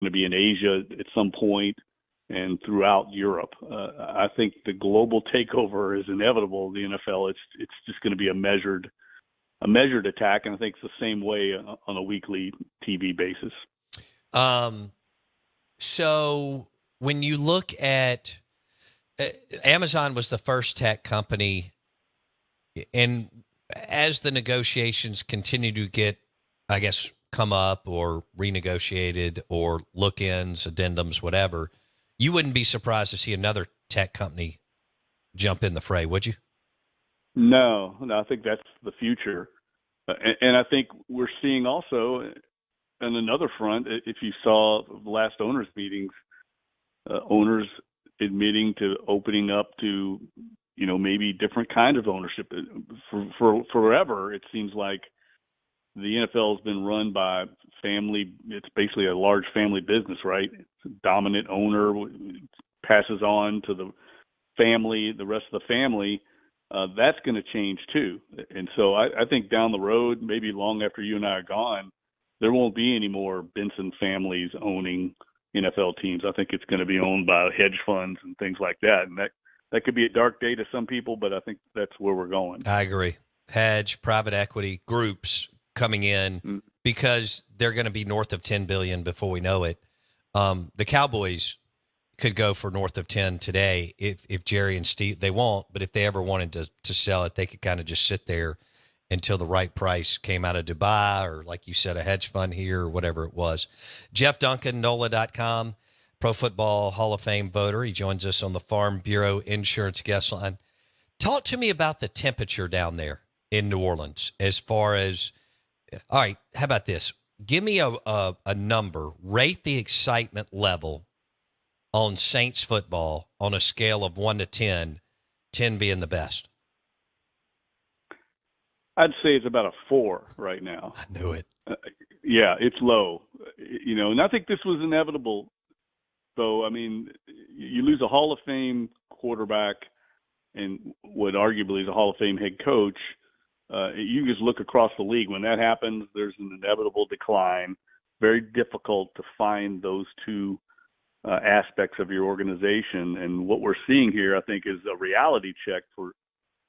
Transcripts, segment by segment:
to be in Asia at some point and throughout Europe. I think the global takeover is inevitable. The NFL, it's just going to be a measured attack, and I think it's the same way on a weekly TV basis. So when you look at Amazon was the first tech company, and as the negotiations continue to get, I guess, come up or renegotiated or look-ins, addendums, whatever, you wouldn't be surprised to see another tech company jump in the fray, would you? No, I think that's the future. And I think we're seeing also on another front, if you saw the last owners meetings, owners admitting to opening up to, maybe different kind of ownership. For forever, it seems like the NFL has been run by family. It's basically a large family business, right? It's a dominant owner, passes on to the family, the rest of the family. That's going to change too. And so I think down the road, maybe long after you and I are gone, there won't be any more Benson families owning NFL teams. I think it's going to be owned by hedge funds and things like that. And that could be a dark day to some people, but I think that's where we're going. I agree. Hedge, private equity groups coming in because they're going to be north of $10 billion before we know it. The Cowboys could go for north of 10 today if Jerry and Steve, they won't, but if they ever wanted to sell it, they could kind of just sit there until the right price came out of Dubai or, like you said, a hedge fund here or whatever it was. Jeff Duncan, NOLA.com, Pro Football Hall of Fame voter. He joins us on the Farm Bureau Insurance guest line. Talk to me about the temperature down there in New Orleans as far as, all right, how about this? Give me a number. Rate the excitement level on Saints football on a scale of 1 to 10, 10 being the best. I'd say it's about a 4 right now. I knew it. Yeah, it's low. And I think this was inevitable. So, I mean, you lose a Hall of Fame quarterback and what arguably is a Hall of Fame head coach. You just look across the league. When that happens, there's an inevitable decline. Very difficult to find those two aspects of your organization. And what we're seeing here, I think, is a reality check for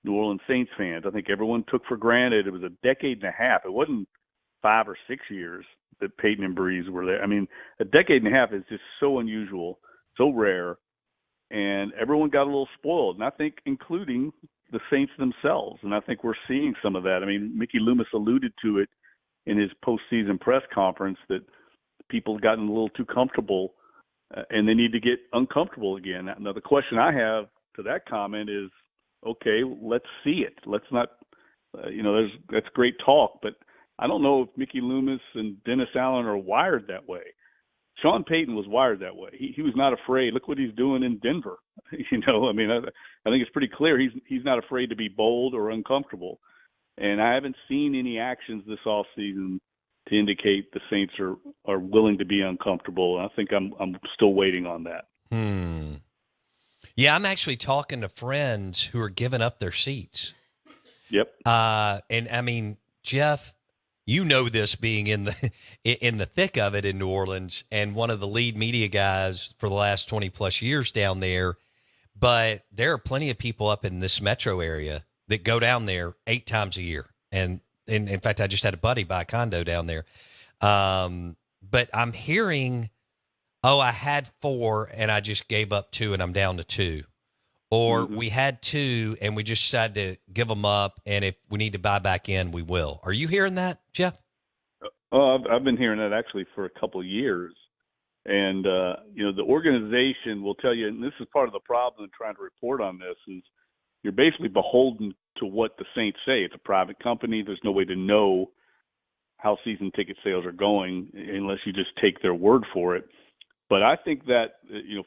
New Orleans Saints fans. I think everyone took for granted it was a decade and a half. It wasn't 5 or 6 years that Peyton and Breeze were there. I mean, a decade and a half is just so unusual, so rare, and everyone got a little spoiled, and I think including the Saints themselves. And I think we're seeing some of that. I mean, Mickey Loomis alluded to it in his postseason press conference that people have gotten a little too comfortable and they need to get uncomfortable again. Now, the question I have to that comment is, okay, let's see it. Let's not, that's great talk, but I don't know if Mickey Loomis and Dennis Allen are wired that way. Sean Payton was wired that way. He was not afraid. Look what he's doing in Denver. I think it's pretty clear he's not afraid to be bold or uncomfortable. And I haven't seen any actions this offseason to indicate the Saints are willing to be uncomfortable. And I think I'm still waiting on that. Yeah, I'm actually talking to friends who are giving up their seats. Yep. And I mean, Jeff, you know this being in the thick of it in New Orleans and one of the lead media guys for the last 20 plus years down there. But there are plenty of people up in this metro area that go down there 8 times a year. And in fact, I just had a buddy buy a condo down there. But I'm hearing, I had 4 and I just gave up 2 and I'm down to 2. Or we had 2 and we just decided to give them up. And if we need to buy back in, we will. Are you hearing that, Jeff? I've been hearing that actually for a couple of years. And, the organization will tell you, and this is part of the problem in trying to report on this, is you're basically beholden to what the Saints say. It's a private company. There's no way to know how season ticket sales are going unless you just take their word for it. But I think that,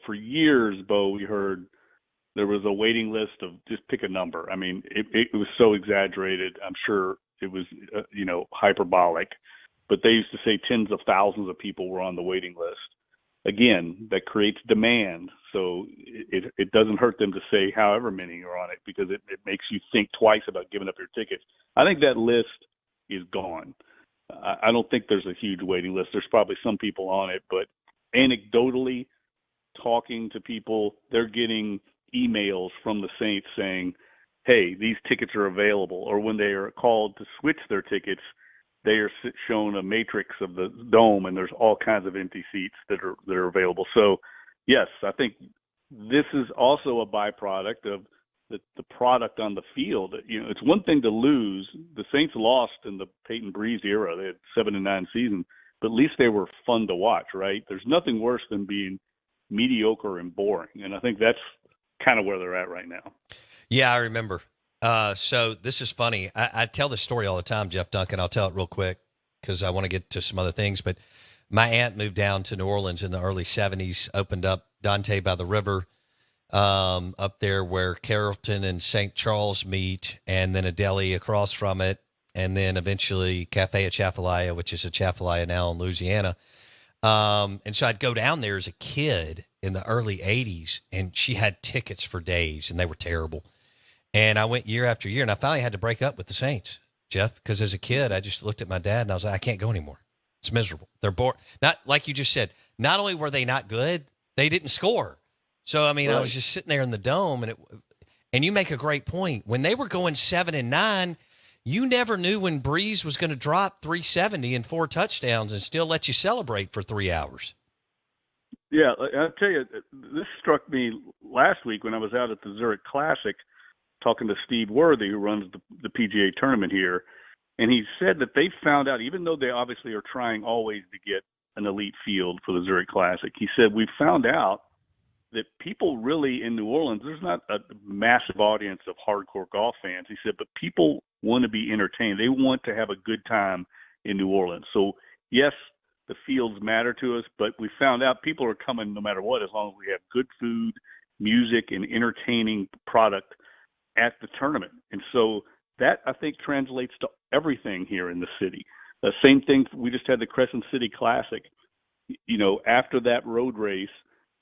for years, Bo, we heard there was a waiting list of just pick a number. I mean, it was so exaggerated. I'm sure it was, hyperbolic. But they used to say tens of thousands of people were on the waiting list. Again, that creates demand. So it doesn't hurt them to say however many are on it because it makes you think twice about giving up your tickets. I think that list is gone. I don't think there's a huge waiting list. There's probably some people on it, but anecdotally talking to people, they're getting emails from the Saints saying, hey, these tickets are available. Or when they are called to switch their tickets, they are shown a matrix of the dome, and there's all kinds of empty seats that are available. So, yes, I think this is also a byproduct of the product on the field. You know, it's one thing to lose. The Saints lost in the Peyton Breeze era. They had 7-9 season, but at least they were fun to watch, right? There's nothing worse than being mediocre and boring, and I think that's kind of where they're at right now. Yeah, I remember. So this is funny. I tell this story all the time, Jeff Duncan. I'll tell it real quick because I want to get to some other things. But my aunt moved down to New Orleans in the early 70s, opened up Dante by the River up there where Carrollton and St. Charles meet, and then a deli across from it, and then eventually Cafe Atchafalaya, which is Atchafalaya now in Louisiana. And so I'd go down there as a kid in the early 80s, and she had tickets for days, and they were terrible. And I went year after year, and I finally had to break up with the Saints, Jeff, because as a kid, I just looked at my dad, and I was like, I can't go anymore. It's miserable. They're bored. Not like you just said, not only were they not good, they didn't score. So, I mean, right. I was just sitting there in the dome, and you make a great point. When they were going 7-9, you never knew when Breeze was going to drop 370 and 4 touchdowns and still let you celebrate for 3 hours. Yeah, I'll tell you, this struck me last week when I was out at the Zurich Classic talking to Steve Worthy, who runs the PGA tournament here, and he said that they found out, even though they obviously are trying always to get an elite field for the Zurich Classic, he said, we found out that people really in New Orleans, there's not a massive audience of hardcore golf fans. He said, but people want to be entertained. They want to have a good time in New Orleans. So, yes, the fields matter to us, but we found out people are coming no matter what, as long as we have good food, music, and entertaining product at the tournament. And so that, I think, translates to everything here in the city. The same thing, we just had the Crescent City Classic. You know, after that road race,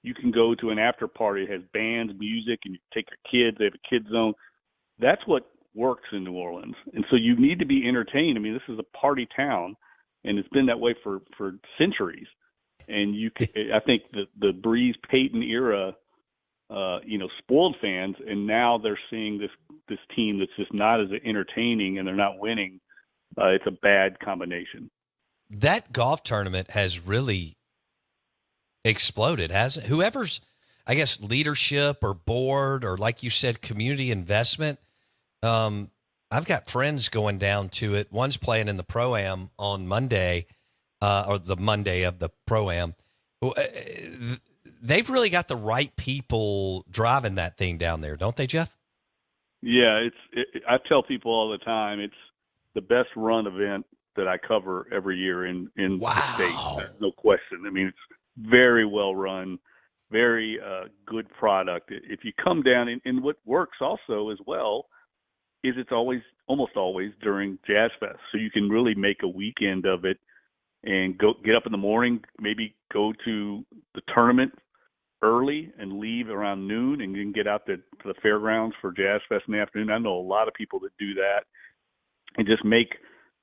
you can go to an after party. It has bands, music, and you take your kids. They have a kids zone. That's what works in New Orleans. And so you need to be entertained. I mean, this is a party town, and it's been that way for centuries. And I think the Breeze Peyton era, spoiled fans, and now they're seeing this team that's just not as entertaining, and they're not winning. It's a bad combination. That golf tournament has really exploded, hasn't it? Whoever's, I guess, leadership or board or, like you said, community investment. I've got friends going down to it. One's playing in the Pro-Am on Monday, or the Monday of the Pro-Am. They've really got the right people driving that thing down there, don't they, Jeff? Yeah, I tell people all the time, it's the best run event that I cover every year in wow. the state. There's no question. I mean, it's very well run, very good product. If you come down, and what works also as well is it's almost always during Jazz Fest. So you can really make a weekend of it and get up in the morning, maybe go to the tournament early and leave around noon, and you can get out to the fairgrounds for Jazz Fest in the afternoon. I know a lot of people that do that and just make,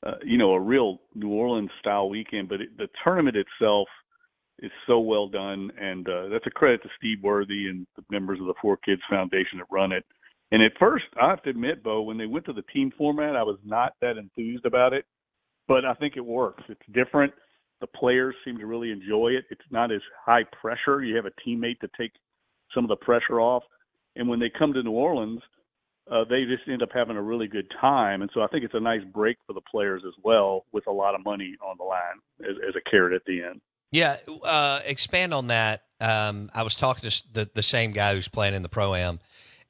a real New Orleans style weekend. But the tournament itself is so well done. And that's a credit to Steve Worthy and the members of the Four Kids Foundation that run it. And at first, I have to admit, Bo, when they went to the team format, I was not that enthused about it, but I think it works. It's different. The players seem to really enjoy it. It's not as high pressure. You have a teammate to take some of the pressure off. And when they come to New Orleans, they just end up having a really good time. And so I think it's a nice break for the players as well, with a lot of money on the line as a carrot at the end. Yeah, expand on that. I was talking to the same guy who's playing in the Pro-Am,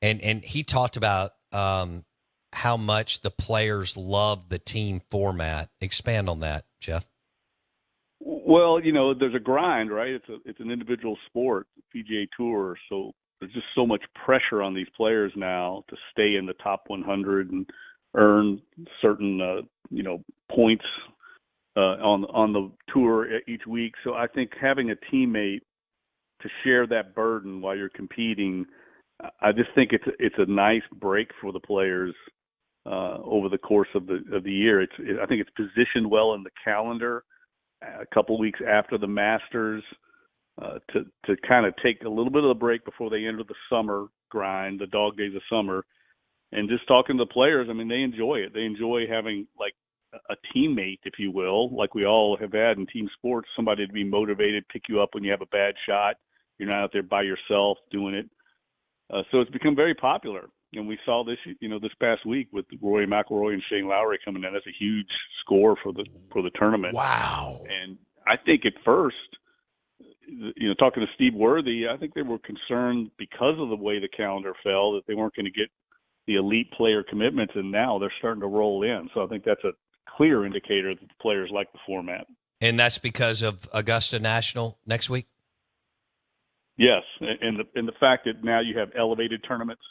and he talked about how much the players love the team format. Expand on that, Jeff. Well, there's a grind, right? It's an individual sport, the PGA Tour, so there's just so much pressure on these players now to stay in the top 100 and earn certain, points on the tour each week. So I think having a teammate to share that burden while you're competing, I just think it's a nice break for the players over the course of the year. I think it's positioned well in the calendar. A couple weeks after the Masters, to kind of take a little bit of the break before they enter the summer grind, the dog days of summer. And just talking to the players, I mean, they enjoy it. They enjoy having like a teammate, if you will, like we all have had in team sports, somebody to be motivated, pick you up when you have a bad shot. You're not out there by yourself doing it. So it's become very popular. And we saw this, this past week with Rory McIlroy and Shane Lowry coming in. That's a huge score for the tournament. Wow. And I think at first, talking to Steve Worthy, I think they were concerned because of the way the calendar fell that they weren't going to get the elite player commitments, and now they're starting to roll in. So I think that's a clear indicator that the players like the format. And that's because of Augusta National next week? Yes, and the fact that now you have elevated tournaments,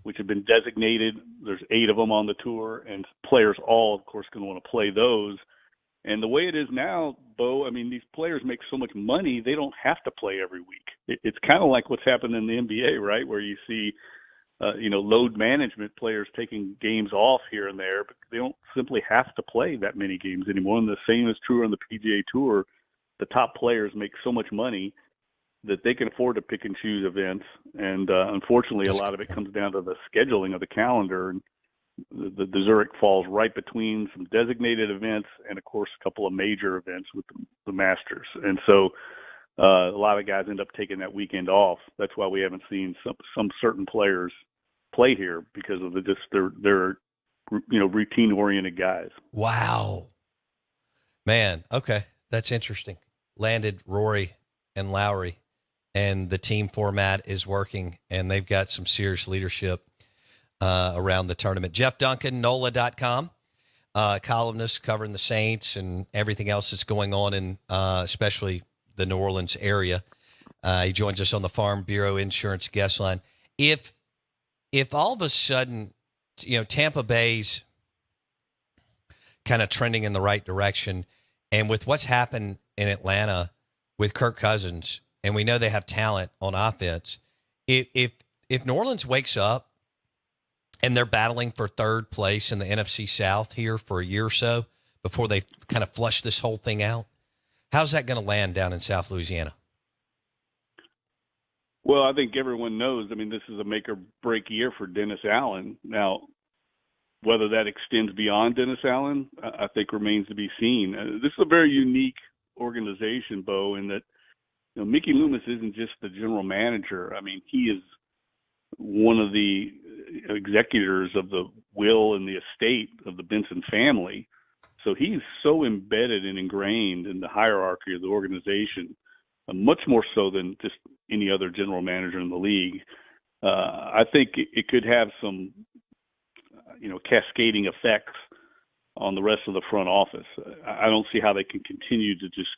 which have been designated. There's 8 of them on the tour, and players all, of course, going to want to play those. And the way it is now, Bo, I mean, these players make so much money, they don't have to play every week. It's kind of like what's happened in the NBA, right, where you see load management players taking games off here and there, but they don't simply have to play that many games anymore. And the same is true on the PGA Tour. The top players make so much money that they can afford to pick and choose events. And unfortunately, a lot of it comes down to the scheduling of the calendar. And the Zurich falls right between some designated events and, of course, a couple of major events with the Masters. And so a lot of guys end up taking that weekend off. That's why we haven't seen some certain players play here, because of they're routine oriented guys. Wow, man. Okay. That's interesting. Landed Rory and Lowry, and the team format is working, and they've got some serious leadership around the tournament. Jeff Duncan, NOLA.com, columnist covering the Saints and everything else that's going on in especially the New Orleans area. He joins us on the Farm Bureau Insurance guest line. If all of a sudden, Tampa Bay's kind of trending in the right direction, and with what's happened in Atlanta with Kirk Cousins, and we know they have talent on offense, if New Orleans wakes up and they're battling for third place in the NFC South here for a year or so before they kind of flush this whole thing out, how's that going to land down in South Louisiana? Well, I think everyone knows, I mean, this is a make or break year for Dennis Allen. Now, whether that extends beyond Dennis Allen, I think remains to be seen. This is a very unique organization, Bo, in that Mickey Loomis isn't just the general manager. I mean, he is one of the executors of the will and the estate of the Benson family. So he's so embedded and ingrained in the hierarchy of the organization, much more so than just any other general manager in the league. I think it could have some, cascading effects on the rest of the front office. I don't see how they can continue to just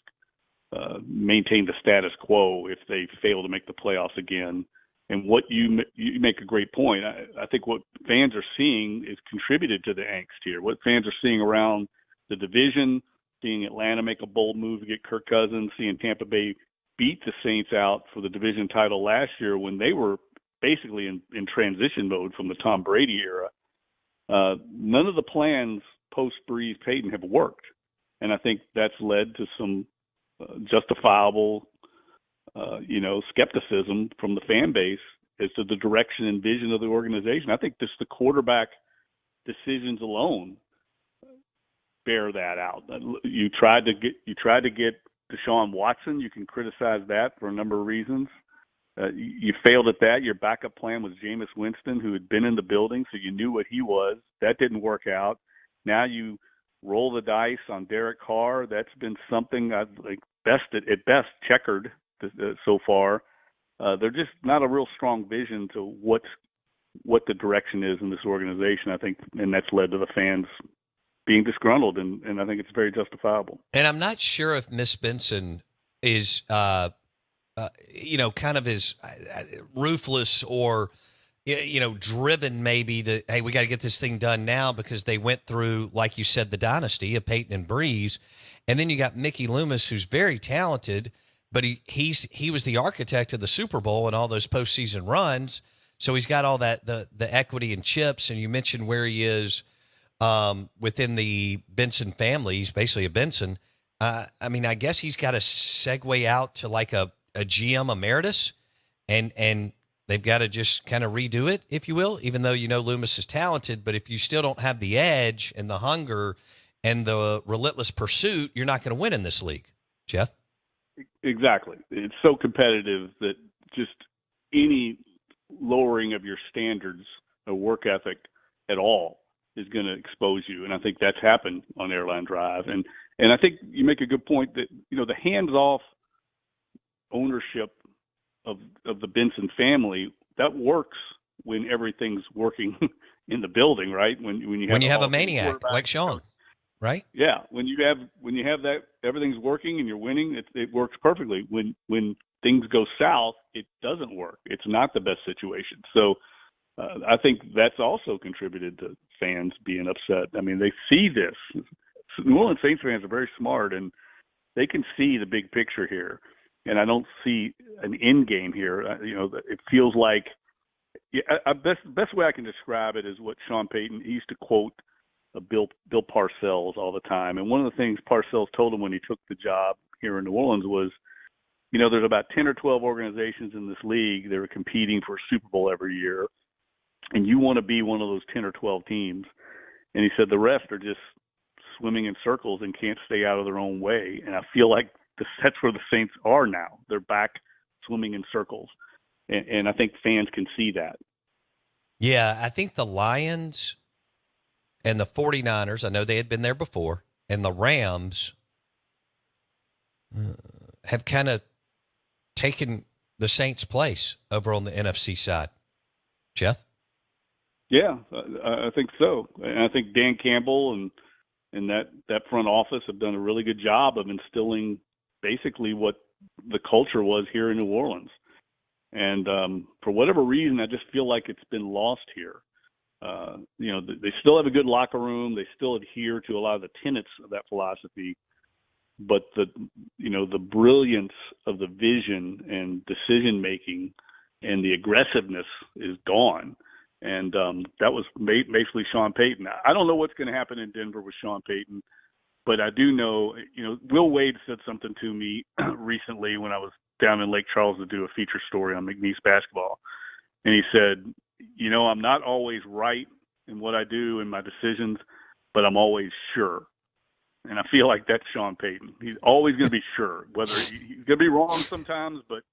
maintain the status quo if they fail to make the playoffs again. And what you make a great point. I think what fans are seeing is contributed to the angst here. What fans are seeing around the division, seeing Atlanta make a bold move to get Kirk Cousins, seeing Tampa Bay beat the Saints out for the division title last year when they were basically in transition mode from the Tom Brady era. None of the plans post Breeze Payton have worked. And I think that's led to some justifiable, skepticism from the fan base as to the direction and vision of the organization. I think just the quarterback decisions alone bear that out. You tried to get Deshaun Watson. You can criticize that for a number of reasons. You failed at that. Your backup plan was Jameis Winston, who had been in the building, so you knew what he was. That didn't work out. Now you roll the dice on Derek Carr. That's been something at best checkered so far. They're just not a real strong vision to what the direction is in this organization, I think, and that's led to the fans being disgruntled, and I think it's very justifiable. And I'm not sure if Miss Benson is, kind of is ruthless or, driven maybe to, hey, we got to get this thing done now because they went through, like you said, the dynasty of Peyton and Breeze. And then you got Mickey Loomis, who's very talented, but he was the architect of the Super Bowl and all those postseason runs. So he's got all that, the equity and chips. And you mentioned where he is within the Benson family. He's basically a Benson. I guess he's got to segue out to like a a GM emeritus, and they've got to just kind of redo it, if you will, even though Loomis is talented. But if you still don't have the edge and the hunger and the relentless pursuit, you're not going to win in this league. Jeff? Exactly. It's so competitive that just any lowering of your standards of work ethic at all is going to expose you. And I think that's happened on Airline Drive. And I think you make a good point that, the hands-off ownership of the Benson family, that works when everything's working in the building, right? When you have a maniac like Sean, right? Yeah. When you have that, everything's working and you're winning, it works perfectly. When things go south, it doesn't work. It's not the best situation. So I think that's also contributed to fans being upset. I mean, they see this. New Orleans Saints fans are very smart, and they can see the big picture here. And I don't see an end game here. It feels like best way I can describe it is what Sean Payton, he used to quote Bill Parcells all the time. And one of the things Parcells told him when he took the job here in New Orleans was, there's about 10 or 12 organizations in this league that are competing for a Super Bowl every year, and you want to be one of those 10 or 12 teams. And he said the rest are just swimming in circles and can't stay out of their own way. And I feel like that's where the Saints are now. They're back swimming in circles. And I think fans can see that. Yeah, I think the Lions and the 49ers, I know they had been there before, and the Rams have kind of taken the Saints' place over on the NFC side. Jeff? Yeah, I think so. And I think Dan Campbell and that front office have done a really good job of instilling basically what the culture was here in New Orleans. And for whatever reason, I just feel like it's been lost here. They still have a good locker room. They still adhere to a lot of the tenets of that philosophy. But the brilliance of the vision and decision-making and the aggressiveness is gone. And that was basically Sean Payton. I don't know what's going to happen in Denver with Sean Payton, but I do know, Will Wade said something to me recently when I was down in Lake Charles to do a feature story on McNeese basketball. And he said, I'm not always right in what I do and my decisions, but I'm always sure. And I feel like that's Sean Payton. He's always going to be sure, whether he's going to be wrong sometimes, but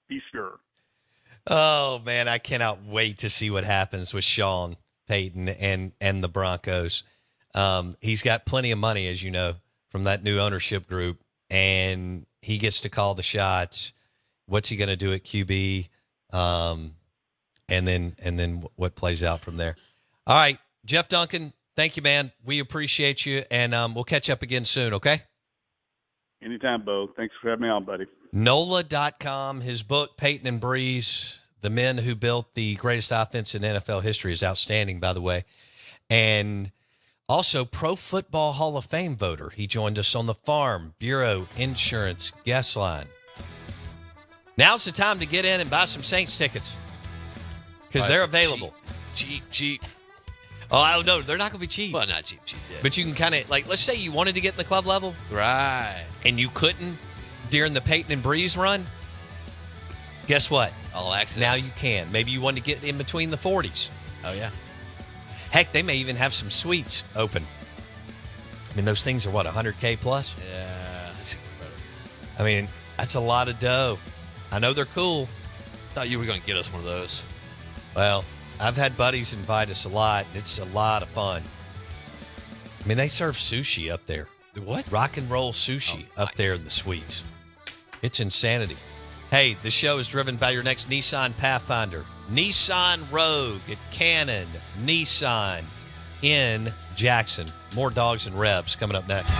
he's sure. Oh, man, I cannot wait to see what happens with Sean Payton and the Broncos. He's got plenty of money, as you know, from that new ownership group, and he gets to call the shots. What's he going to do at QB? And then what plays out from there. All right, Jeff Duncan, thank you, man. We appreciate you, and we'll catch up again soon, okay? Anytime, Bo. Thanks for having me on, buddy. NOLA.com, his book, Peyton and Breeze, The Men Who Built the Greatest Offense in NFL History, is outstanding, by the way. And also Pro Football Hall of Fame voter. He joined us on the Farm Bureau Insurance Guest Line. Now's the time to get in and buy some Saints tickets because they're available. Cheap. Oh, no, they're not going to be cheap. Well, not cheap. Yeah. But you can kind of, let's say you wanted to get in the club level. Right. And you couldn't during the Peyton and Breeze run. Guess what? All access. Now you can. Maybe you want to get in between the 40s. Oh, yeah. Heck, they may even have some suites open. I mean, those things are, what, 100K plus? Yeah. That's incredible. I mean, that's a lot of dough. I know they're cool. Thought you were going to get us one of those. Well, I've had buddies invite us a lot. It's a lot of fun. I mean, they serve sushi up there. What? Rock and roll sushi up there in the suites. It's insanity. Hey, the show is driven by your next Nissan Pathfinder. Nissan Rogue at Cannon Nissan in Jackson. More Dogs and Rebs coming up next.